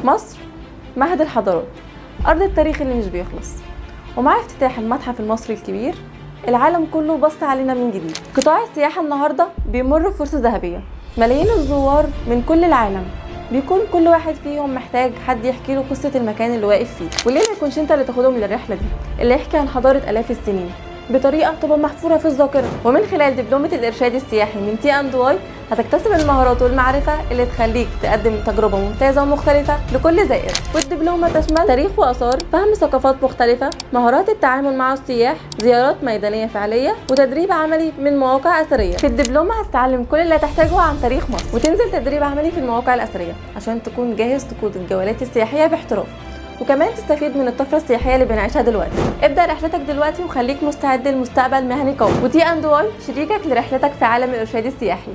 مصر مهد الحضارات، أرض التاريخ اللي مش بيخلص. ومع افتتاح المتحف المصري الكبير العالم كله بص علينا من جديد. قطاع السياحة النهاردة بيمر بفرصة ذهبية، ملايين الزوار من كل العالم، بيكون كل واحد فيهم محتاج حد يحكي له قصة المكان اللي واقف فيه. وليه ما يكونش انت اللي تاخدهم للرحلة دي اللي يحكي عن حضارة آلاف السنين بطريقة تبقى محفورة في الذاكرة. ومن خلال دبلومة الإرشاد السياحي من T&Y هتكتسب المهارات والمعرفة اللي تخليك تقدم تجربة ممتازة ومختلفة لكل زائر. والدبلومة تشمل تاريخ وآثار، فهم ثقافات مختلفة، مهارات التعامل مع السياح، زيارات ميدانية فعلية، وتدريب عملي من مواقع أثرية. في الدبلومة هتتعلم كل اللي تحتاجه عن تاريخ مصر، وتنزل تدريب عملي في المواقع الأثرية عشان تكون جاهز تقود الجولات السياحية باحتراف، وكمان تستفيد من الطفرة السياحية اللي بنعيشها دلوقتي. ابدأ رحلتك دلوقتي وخليك مستعد لمستقبل مهني قوي. وتي اند واي شريكك لرحلتك في عالم الإرشاد السياحي.